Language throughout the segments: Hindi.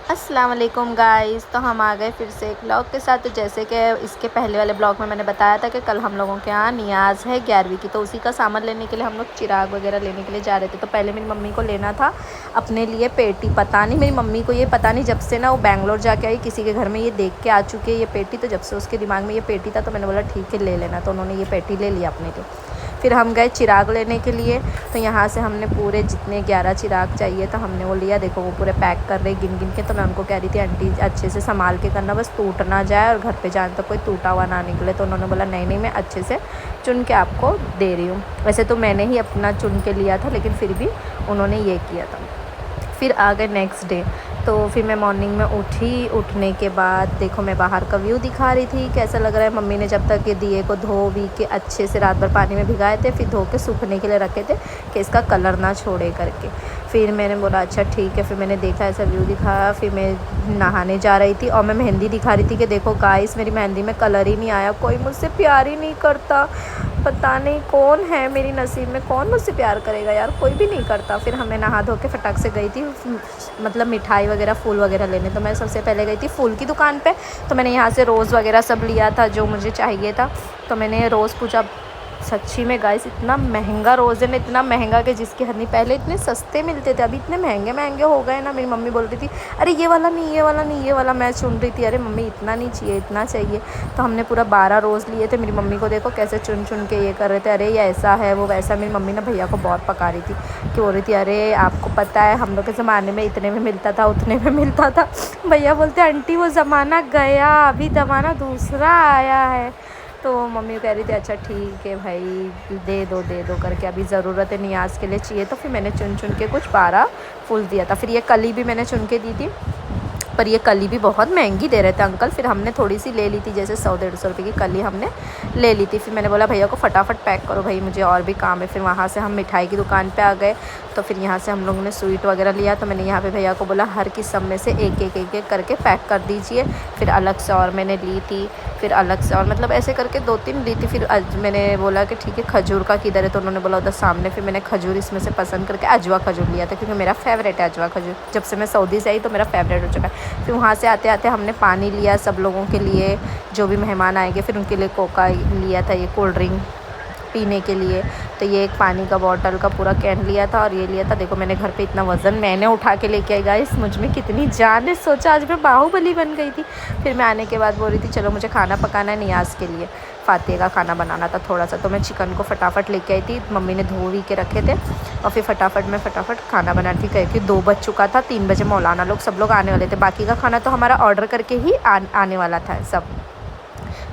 अस्सलाम वालेकुम गाइस। तो हम आ गए फिर से एक ब्लॉग के साथ। तो जैसे कि इसके पहले वाले ब्लॉग में मैंने बताया था कि कल हम लोगों के यहाँ नियाज़ है 11वीं की, तो उसी का सामान लेने के लिए हम लोग चिराग वगैरह लेने के लिए जा रहे थे। तो पहले मेरी मम्मी को लेना था अपने लिए पेटी। पता नहीं मेरी मम्मी को ये पता नहीं, जब से ना वो बैंगलोर जाके आई किसी के घर में ये देख के आ चुकी है ये पेटी, तो जब से उसके दिमाग में ये पेटी था तो मैंने बोला ठीक है ले लेना। तो उन्होंने ये पेटी ले लिया अपने लिए। फिर हम गए चिराग लेने के लिए। तो यहाँ से हमने पूरे जितने 11 चिराग चाहिए था हमने वो लिया। देखो वो पूरे पैक कर रहे गिन गिन के। तो मैं उनको कह रही थी आंटी अच्छे से संभाल के करना, बस टूट ना जाए और घर पे जाने तक कोई टूटा हुआ ना निकले। तो उन्होंने बोला नहीं नहीं मैं अच्छे से चुन के आपको दे रही हूँ। वैसे तो मैंने ही अपना चुन के लिया था लेकिन फिर भी उन्होंने ये किया था। फिर आ गए नेक्स्ट डे। तो फिर मैं मॉर्निंग में उठी। उठने के बाद देखो मैं बाहर का व्यू दिखा रही थी कैसा लग रहा है। मम्मी ने जब तक ये दिए को धो वी के अच्छे से रात भर पानी में भिगाए थे, फिर धो के सूखने के लिए रखे थे कि इसका कलर ना छोड़े करके। फिर मैंने बोला अच्छा ठीक है। फिर मैंने देखा ऐसा व्यू दिखाया। फिर मैं नहाने जा रही थी और मैं मेहंदी दिखा रही थी कि देखो गाइस मेरी मेहंदी में कलर ही नहीं आया, कोई मुझसे प्यार ही नहीं करता। पता नहीं कौन है मेरी नसीब में, कौन मुझसे प्यार करेगा यार, कोई भी नहीं करता। फिर हमें नहा धो के फटाक से गई थी मतलब मिठाई वगैरह फूल वगैरह लेने। तो मैं सबसे पहले गई थी फूल की दुकान पे। तो मैंने यहाँ से रोज़ वगैरह सब लिया था जो मुझे चाहिए था। तो मैंने रोज़ पूछा, सच्ची में गाइस इतना महंगा रोज़ है ना, इतना महंगा कि जिसकी हद नहीं। पहले इतने सस्ते मिलते थे अभी इतने महंगे महंगे हो गए ना। मेरी मम्मी बोल रही थी अरे ये वाला नहीं ये वाला नहीं ये वाला। मैं सुन रही थी अरे मम्मी इतना नहीं चाहिए इतना चाहिए। तो हमने पूरा 12 रोज़ लिए थे। मेरी मम्मी को देखो कैसे चुन चुन के ये कर रहे थे, अरे ये ऐसा है वो वैसा। मेरी मम्मी ना भैया को बहुत पका रही थी कि बोल रही थी अरे आपको पता है हम लोग के ज़माने में इतने में मिलता था उतने में मिलता था। भैया बोलते आंटी वो ज़माना गया अभी ज़माना दूसरा आया है। तो मम्मी कह रही थी अच्छा ठीक है भाई दे दो करके, अभी ज़रूरत है नियाज़ के लिए चाहिए। तो फिर मैंने चुन चुन के कुछ 12 फूल दिया था। फिर ये कली भी मैंने चुन के दी थी, पर ये कली भी बहुत महंगी दे रहे थे अंकल। फिर हमने थोड़ी सी ले ली थी, जैसे 100-150 रुपये की कली हमने ले ली थी। फिर मैंने बोला भैया को फटाफट पैक करो भाई मुझे और भी काम है। फिर वहाँ से हम मिठाई की दुकान पे आ गए। तो फिर यहाँ से हम लोगों ने स्वीट वगैरह लिया। तो मैंने यहाँ पे भैया को बोला हर किस्म में से एक करके पैक कर दीजिए। फिर अलग से और मैंने ली थी, फिर अलग से और मतलब ऐसे करके 2-3 ली थी। फिर मैंने बोला कि ठीक है खजूर का किधर है, तो उन्होंने बोला उधर सामने। फिर मैंने खजूर इसमें से पसंद करके अजवा खजूर लिया था क्योंकि मेरा फेवरेट है अजवा खजूर। जब से मैं सऊदी से आई तो मेरा फेवरेट हो चुका है। फिर वहाँ से आते आते हमने पानी लिया सब लोगों के लिए जो भी मेहमान आएंगे। फिर उनके लिए कोका लिया था, ये कोल्ड ड्रिंक पीने के लिए। तो ये एक पानी का बॉटल का पूरा कैन लिया था और ये लिया था। देखो मैंने घर पे इतना वज़न मैंने उठा के लेके आई गाइस, मुझ में कितनी जान है। सोचा आज मैं बाहुबली बन गई थी। फिर मैं आने के बाद बोल रही थी चलो मुझे खाना पकाना है नियाज़ के लिए, फ़ातिहा का खाना बनाना था थोड़ा सा। तो मैं चिकन को फटाफट लेके आई थी, मम्मी ने धो वी के रखे थे और फिर फटाफट खाना बना रही थी क्योंकि 2 बज चुका था। 3 बजे मौलाना लोग सब लोग आने वाले थे। बाकी का खाना तो हमारा ऑर्डर करके ही आने वाला था सब।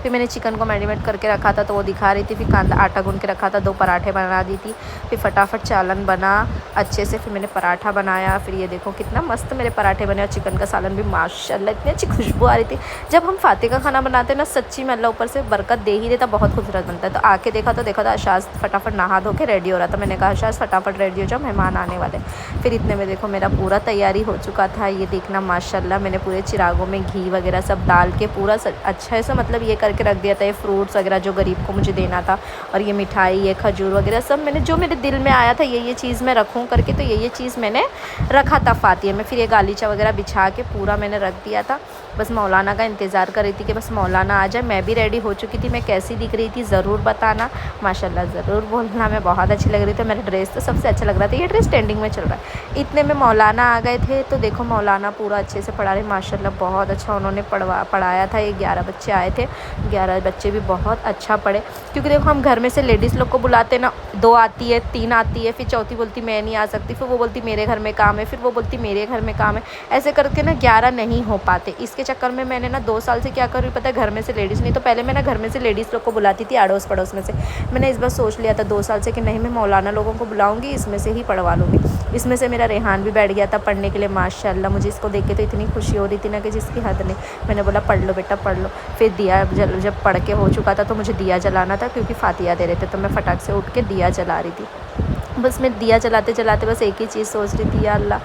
फिर मैंने चिकन को मैरिनेट करके रखा था तो वो दिखा रही थी। फिर कांदा आटा गूंद के रखा था, 2 पराठे बना दी थी। फिर फटाफट चालन बना अच्छे से। फिर मैंने पराठा बनाया। फिर ये देखो कितना मस्त मेरे पराठे बने और चिकन का सालन भी माशाल्लाह इतनी अच्छी खुशबू आ रही थी। जब हम फातिहा का खाना बनाते हैं ना सच्ची में अल्लाह ऊपर से बरकत दे ही देता, बहुत खूबसूरत बनता है। तो आके देखा तो अशाज फटाफट नहा धो के रेडी हो रहा था। मैंने कहा अशाज फटाफट रेडी हो जाओ मेहमान आने वाले। फिर इतने में देखो मेरा पूरा तैयारी हो चुका था। ये देखना माशाल्लाह मैंने पूरे चिरागों में घी वगैरह सब डाल के पूरा अच्छा से मतलब ये करके रख दिया था। ये फ्रूट्स वगैरह जो गरीब को मुझे देना था और ये मिठाई ये खजूर वगैरह सब मैंने जो मेरे दिल में आया था ये चीज़ मैं रखूं करके, तो ये चीज़ मैंने रखा था फातिहा में। फिर ये गालीचा वगैरह बिछा के पूरा मैंने रख दिया था। बस मौलाना का इंतज़ार कर रही थी कि बस मौलाना आ जाए। मैं भी रेडी हो चुकी थी। मैं कैसी दिख रही थी ज़रूर बताना, माशाल्लाह ज़रूर बोलना। मैं बहुत अच्छी लग रही थी, मेरा ड्रेस तो सबसे अच्छा लग रहा था। ये ड्रेस ट्रेंडिंग में चल रहा है। इतने में मौलाना आ गए थे। तो देखो मौलाना पूरा अच्छे से पढ़ा रहे माशाल्लाह, बहुत अच्छा उन्होंने पढ़ाया था। ये 11 बच्चे आए थे, 11 बच्चे भी बहुत अच्छा पढ़े। क्योंकि देखो हम घर में से लेडीज़ लोग को बुलाते ना, 2 आती है 3 आती है, फिर चौथी बोलती मैं नहीं आ सकती, फिर वो बोलती मेरे घर में काम है, फिर वो बोलती मेरे घर में काम है। ऐसे करके ना 11 नहीं हो पाते। इसके चक्कर में मैंने ना 2 साल से क्या कर रही पता है, घर में से लेडीज़ नहीं तो पहले मैं ना घर में से लेडीज़ लोग को बुलाती थी अड़ोस पड़ोस में से। मैंने इस बार सोच लिया था 2 साल से कि नहीं मैं मौलाना लोगों को बुलाऊंगी, इसमें से ही पढ़वा लूँगी। इसमें से मेरा रेहान भी बैठ गया था पढ़ने के लिए माशाल्लाह। मुझे इसको देख के तो इतनी खुशी हो रही थी ना कि जिसकी हद नहीं। मैंने बोला पढ़ लो बेटा पढ़ लो। फिर दिया जब पढ़ के हो चुका था तो मुझे दिया जलाना था क्योंकि फातिहा दे रहे थे। तो मैं फटाक से उठ के दिया जला रही थी। बस मैं दिया जलाते जलाते बस एक ही चीज़ सोच रही थी, या अल्लाह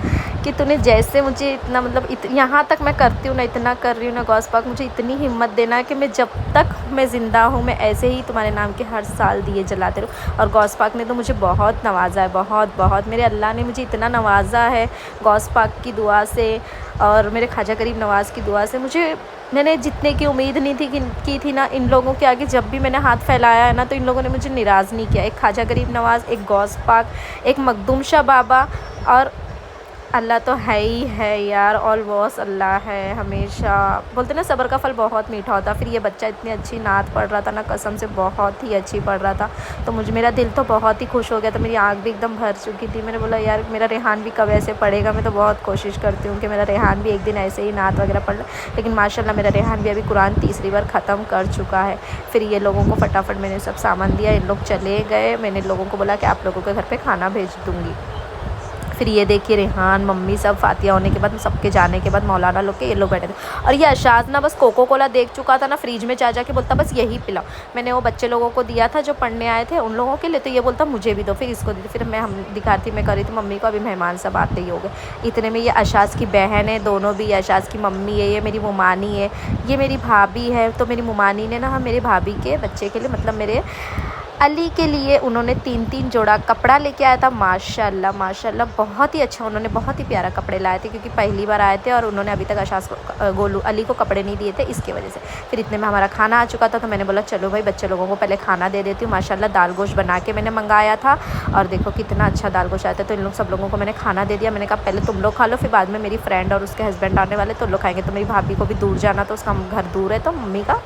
कि तूने जैसे मुझे इतना मतलब यहाँ तक मैं करती हूँ ना, इतना कर रही हूँ ना गौस पाक, मुझे इतनी हिम्मत देना कि मैं जब तक मैं ज़िंदा हूँ मैं ऐसे ही तुम्हारे नाम के हर साल दिए जलाते रहूँ। और गौस पाक ने तो मुझे बहुत नवाजा है, बहुत बहुत मेरे अल्लाह ने मुझे इतना नवाजा है गौस पाक की दुआ से और मेरे ख्वाजा गरीब नवाज़ की दुआ से। मैंने जितने की उम्मीद नहीं थी की थी ना, इन लोगों के आगे जब भी मैंने हाथ फैलाया है ना तो इन लोगों ने मुझे निराज़ नहीं किया। एक ख्वाजा गरीब नवाज़, एक गौस पाक, एक मखदूम शाह बाबा और अल्लाह तो है ही है यार, ऑलमोस्ट अल्लाह है हमेशा। बोलते ना सब्र का फल बहुत मीठा होता। फिर ये बच्चा इतनी अच्छी नात पढ़ रहा था ना, कसम से बहुत ही अच्छी पढ़ रहा था, तो मेरा दिल तो बहुत ही खुश हो गया था, मेरी आँख भी एकदम भर चुकी थी। मैंने बोला यार मेरा रेहान भी कब ऐसे पढ़ेगा। मैं तो बहुत कोशिश करती हूँ कि मेरा रेहान भी एक दिन ऐसे ही नात वगैरह पढ़ ले, लेकिन माशाल्लाह मेरा रेहान भी अभी कुरान तीसरी बार ख़त्म कर चुका है। फिर ये लोगों को फटाफट मैंने सब सामान दिया, इन लोग चले गए। मैंने लोगों को बोला कि आप लोगों के घर पर खाना भेज दूँगी। फिर ये देखिए रेहान, मम्मी सब फातिया होने के बाद, सबके जाने के बाद मौलाना लोग के ये लोग बैठे थे। और ये अशाज ना बस कोको कोला देख चुका था ना फ्रिज में, जा के बोलता बस यही पिलाओ। मैंने वो बच्चे लोगों को दिया था जो पढ़ने आए थे उन लोगों के लिए, तो ये बोलता मुझे भी दो, फिर इसको दी। फिर हम दिखाती मैं करी थी मम्मी को, अभी मेहमान सब आते ही हो गए। इतने में ये अशाज की बहन है, दोनों भी, अशाज की मम्मी है, ये मेरी मुमानी है, ये मेरी भाभी है। तो मेरी मुमानी ने ना मेरे भाभी के बच्चे के लिए, मतलब मेरे अली के लिए उन्होंने 3-3 जोड़ा कपड़ा लेके आया था। माशाल्लाह माशाल्लाह बहुत ही अच्छा, उन्होंने बहुत ही प्यारा कपड़े लाए थे, क्योंकि पहली बार आए थे और उन्होंने अभी तक अशाज को, गोलू अली को कपड़े नहीं दिए थे, इसके वजह से। फिर इतने में हमारा खाना आ चुका था, तो मैंने बोला चलो भाई बच्चे लोगों को पहले खाना दे देती हूँ। माशाल्लाह दाल गोश्त बना के मैंने मंगाया था, और देखो कितना अच्छा दाल गोश्त आया था। तो इन लोग सब लोगों को मैंने खाना दे दिया। मैंने कहा पहले तुम लोग खा लो, फिर बाद में मेरी फ्रेंड और उसके हस्बैंड आने वाले तो लोग खाएंगे। तो मेरी भाभी को भी दूर जाना, तो उसका घर दूर है, तो मम्मी का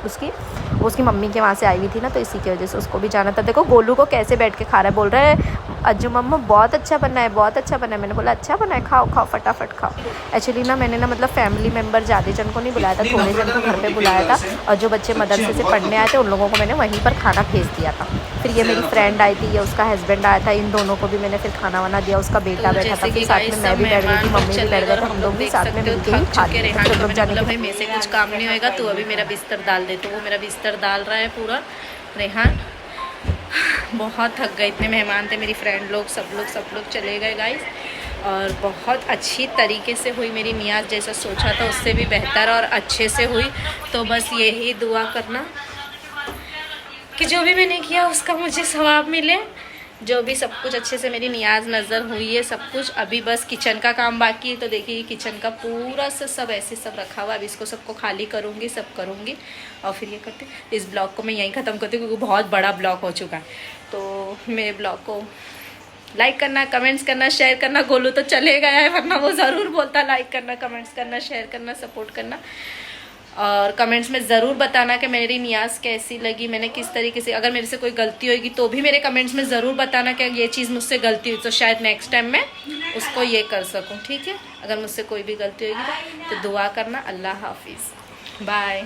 उसकी मम्मी के वहाँ से आई हुई थी ना, तो इसी की वजह से उसको भी जाना था। देखो गोलू को कैसे बैठ के खा रहा है, बोल रहा है अज्जू मम्मा बहुत अच्छा बना है, बहुत अच्छा बना है। मैंने बोला अच्छा बना है, खाओ खाओ फटाफट खाओ। एक्चुअली ना मैंने ना मतलब फैमिली मेम्बर ज़्यादा जन को नहीं बुलाया था, थोड़े जन को घर पे बुलाया था, और जो बच्चे मदरसे से पढ़ने आए थे उन लोगों को मैंने वहीं पर खाना भेज दिया था। फिर ये मेरी फ्रेंड आई थी, ये उसका हस्बैंड आया था, इन दोनों को भी मैंने फिर खाना वाना दिया। उसका बेटा बैठा था, फिर साथ में मैं भी बैठ गई थी, मम्मी भी बैठ गए थे, हम लोग भी साथ में मिलकर ही खा लिए। तो लोग जाने के भाई मेरे से कुछ काम नहीं होएगा, तू अभी मेरा बिस्तर डाल दे। तो वो मेरा बिस्तर डाल रहा है पूरा रेहान। बहुत थक गए, इतने मेहमान थे, मेरी फ्रेंड लोग सब लोग चले गए गाइस। और बहुत अच्छी तरीके से हुई मेरी नियाज़, जैसा सोचा था उससे भी बेहतर और अच्छे से हुई। तो बस यही दुआ करना कि जो भी मैंने किया उसका मुझे सवाब मिले। जो भी सब कुछ अच्छे से मेरी नियाज़ नज़र हुई है सब कुछ। अभी बस किचन का काम बाकी है, तो देखिए किचन का पूरा सब ऐसे सब रखा हुआ है। अभी इसको सबको खाली करूँगी, सब करूँगी, और फिर ये करते इस ब्लॉग को मैं यहीं ख़त्म करती हूँ, क्योंकि बहुत बड़ा ब्लॉग हो चुका है। तो मेरे ब्लॉग को लाइक करना, कमेंट्स करना, शेयर करना। गोलू तो चले गया है, वरना वो ज़रूर बोलता लाइक करना, कमेंट्स करना, शेयर करना, सपोर्ट करना। और कमेंट्स में ज़रूर बताना कि मेरी नियाज़ कैसी लगी, मैंने किस तरीके से, अगर मेरे से कोई गलती होगी तो भी मेरे कमेंट्स में ज़रूर बताना कि ये चीज़ मुझसे गलती हुई, तो शायद नेक्स्ट टाइम मैं उसको ये कर सकूं। ठीक है, अगर मुझसे कोई भी गलती होगी तो दुआ करना। अल्लाह हाफिज़, बाय।